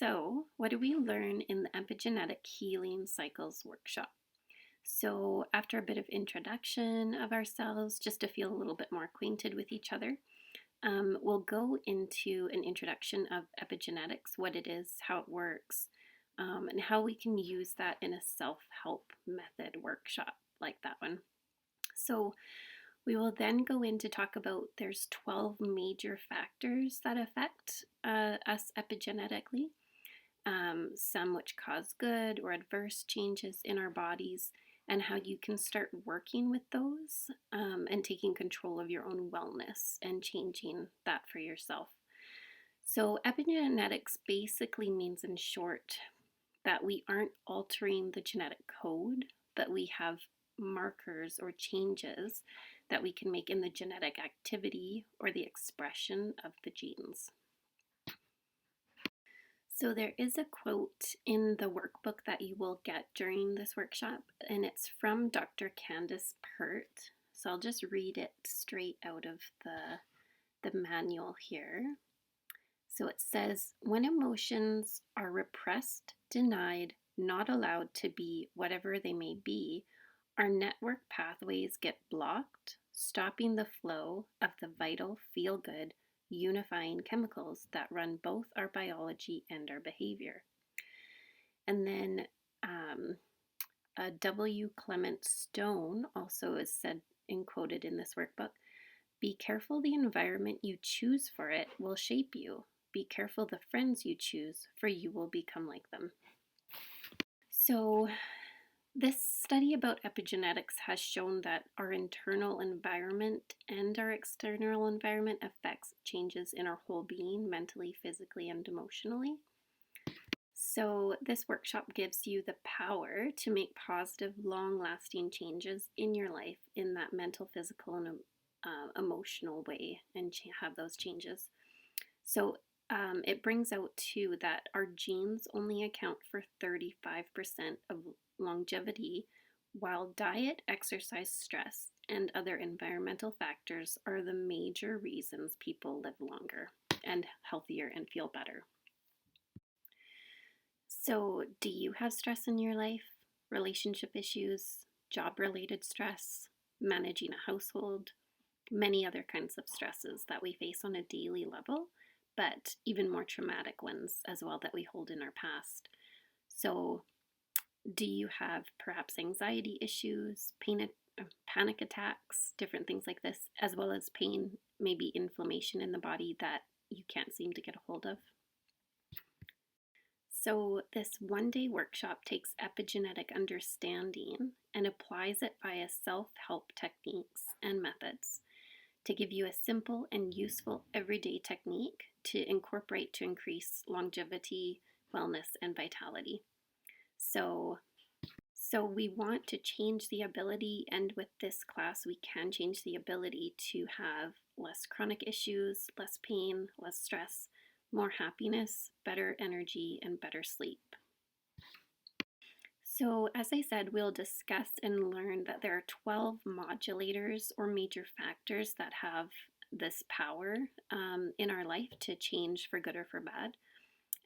So, what do we learn in the Epigenetic Healing Cycles workshop? So, after a bit of introduction of ourselves, just to feel a little bit more acquainted with each other, we'll go into an introduction of epigenetics, what it is, how it works, and how we can use that in a self help method workshop like that one. So, we will then go in to talk about there's 12 major factors that affect us epigenetically, some which cause good or adverse changes in our bodies, and how you can start working with those and taking control of your own wellness and changing that for yourself. So, epigenetics basically means, in short, that we aren't altering the genetic code, but we have markers or changes that we can make in the genetic activity or the expression of the genes. So there is a quote in the workbook that you will get during this workshop, and it's from Dr. Candace Pert. So I'll just read it straight out of the manual here. So it says, when emotions are repressed, denied, not allowed to be whatever they may be, our network pathways get blocked, stopping the flow of the vital feel-good unifying chemicals that run both our biology and our behavior. And then W. Clement Stone also is said and quoted in this workbook, be careful the environment you choose for it will shape you. Be careful the friends you choose, for you will become like them. So this study about epigenetics has shown that our internal environment and our external environment affects changes in our whole being, mentally, physically, and emotionally. So this workshop gives you the power to make positive, long-lasting changes in your life in that mental, physical, and emotional way, and have those changes. So it brings out too that our genes only account for 35% of longevity, while diet, exercise, stress, and other environmental factors are the major reasons people live longer and healthier and feel better. So, do you have stress in your life? Relationship issues, job-related stress, managing a household, many other kinds of stresses that we face on a daily level, but even more traumatic ones as well that we hold in our past. So, do you have perhaps anxiety issues, panic attacks, different things like this, as well as pain, maybe inflammation in the body that you can't seem to get a hold of? So this one-day workshop takes epigenetic understanding and applies it via self-help techniques and methods to give you a simple and useful everyday technique to incorporate to increase longevity, wellness, and vitality. So we want to change the ability, and with this class we can change the ability to have less chronic issues, less pain, less stress, more happiness, better energy, and better sleep. So as I said, we'll discuss and learn that there are 12 modulators or major factors that have this power in our life to change for good or for bad.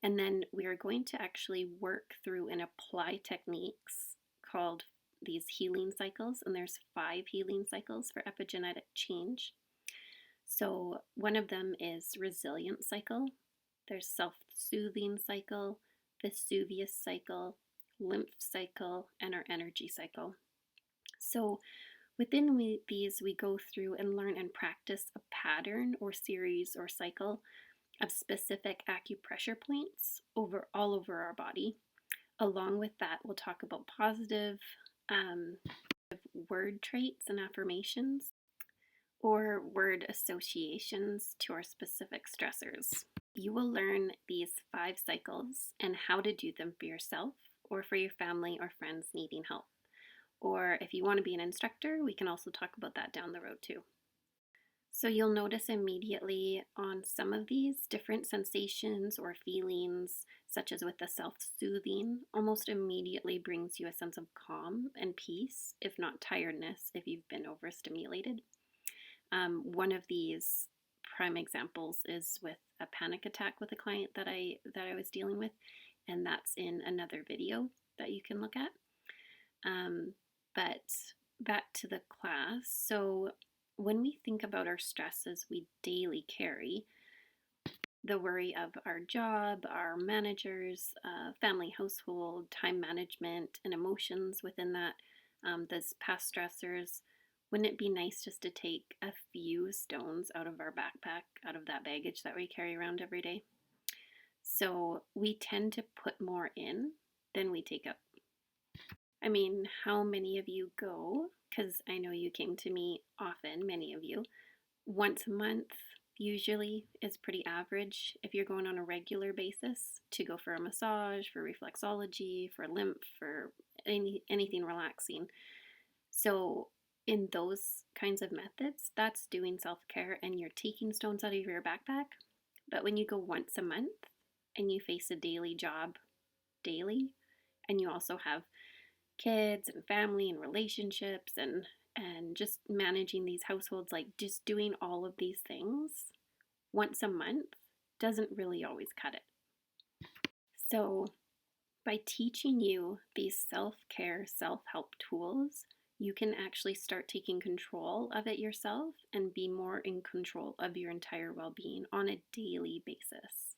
And then we are going to actually work through and apply techniques called these healing cycles. And there's 5 healing cycles for epigenetic change. So one of them is resilient cycle. There's self-soothing cycle, Vesuvius cycle, lymph cycle, and our energy cycle. So within these, we go through and learn and practice a pattern or series or cycle of specific acupressure points all over our body. Along with that, we'll talk about positive word traits and affirmations, or word associations to our specific stressors. You will learn these 5 cycles and how to do them for yourself or for your family or friends needing help. Or if you want to be an instructor, we can also talk about that down the road too. So you'll notice immediately on some of these different sensations or feelings, such as with the self-soothing, almost immediately brings you a sense of calm and peace, if not tiredness, if you've been overstimulated. One of these prime examples is with a panic attack with a client that I was dealing with, and that's in another video that you can look at. But back to the class. So when we think about our stresses we daily carry, the worry of our job, our managers, family, household, time management, and emotions within that, those past stressors, wouldn't it be nice just to take a few stones out of our backpack, out of that baggage that we carry around every day? So we tend to put more in than we take out. I mean, how many of you go, because I know you came to me often, many of you, once a month usually is pretty average if you're going on a regular basis to go for a massage, for reflexology, for lymph, for anything relaxing. So in those kinds of methods, that's doing self-care and you're taking stones out of your backpack. But when you go once a month and you face a daily job daily, and you also have kids and family and relationships and just managing these households, like just doing all of these things once a month doesn't really always cut it. So by teaching you these self-care, self-help tools, you can actually start taking control of it yourself and be more in control of your entire well-being on a daily basis.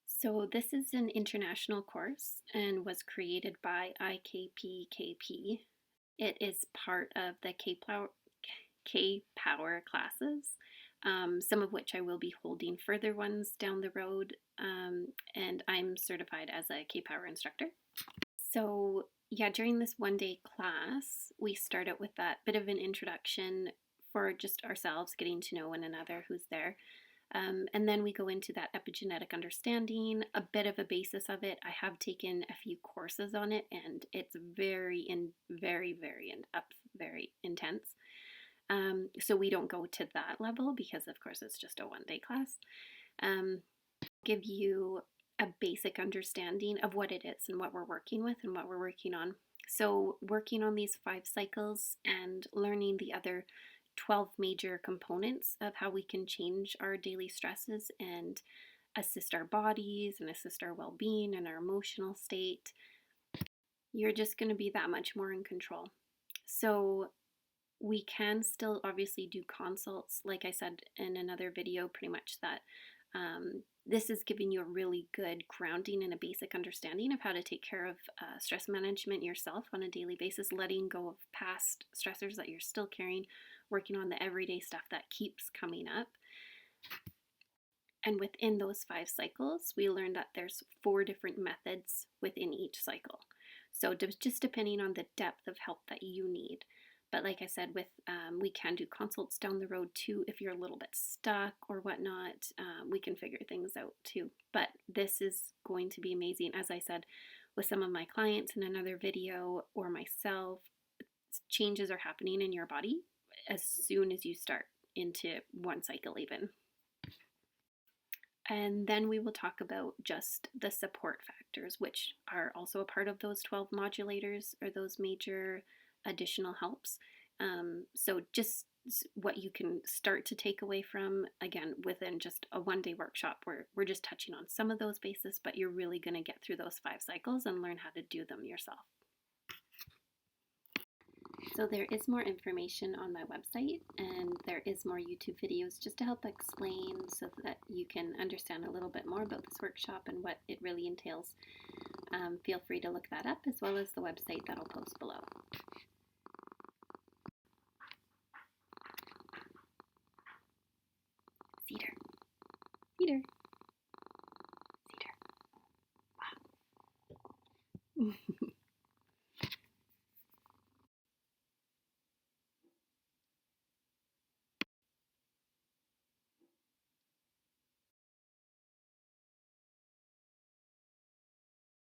So this is an international course and was created by I.K.A. It is part of the K-Power classes, some of which I will be holding further ones down the road, and I'm certified as a K-Power instructor. So yeah, during this one-day class, we start out with that bit of an introduction for just ourselves, getting to know one another, who's there. And then we go into that epigenetic understanding, a bit of a basis of it. I have taken a few courses on it, and it's very in depth, very intense. So we don't go to that level because, of course, it's just a one-day class. Give you a basic understanding of what it is and what we're working with and what we're working on. So working on these 5 cycles and learning the other 12 major components of how we can change our daily stresses and assist our bodies and assist our well-being and our emotional state, you're just going to be that much more in control. So we can still obviously do consults, like I said in another video, pretty much that this is giving you a really good grounding and a basic understanding of how to take care of stress management yourself on a daily basis, letting go of past stressors that you're still carrying, working on the everyday stuff that keeps coming up. And within those 5 cycles, we learned that there's 4 different methods within each cycle. So just depending on the depth of help that you need. But like I said, we can do consults down the road too if you're a little bit stuck or whatnot. We can figure things out too. But this is going to be amazing. As I said, with some of my clients in another video or myself, changes are happening in your body as soon as you start into one cycle even. And then we will talk about just the support factors, which are also a part of those 12 modulators or those major additional helps. So just what you can start to take away from, again, within just a one-day workshop where we're just touching on some of those bases, but you're really going to get through those 5 cycles and learn how to do them yourself. So there is more information on my website, and there is more YouTube videos just to help explain so that you can understand a little bit more about this workshop and what it really entails. Feel free to look that up, as well as the website that I'll post below. Cedar.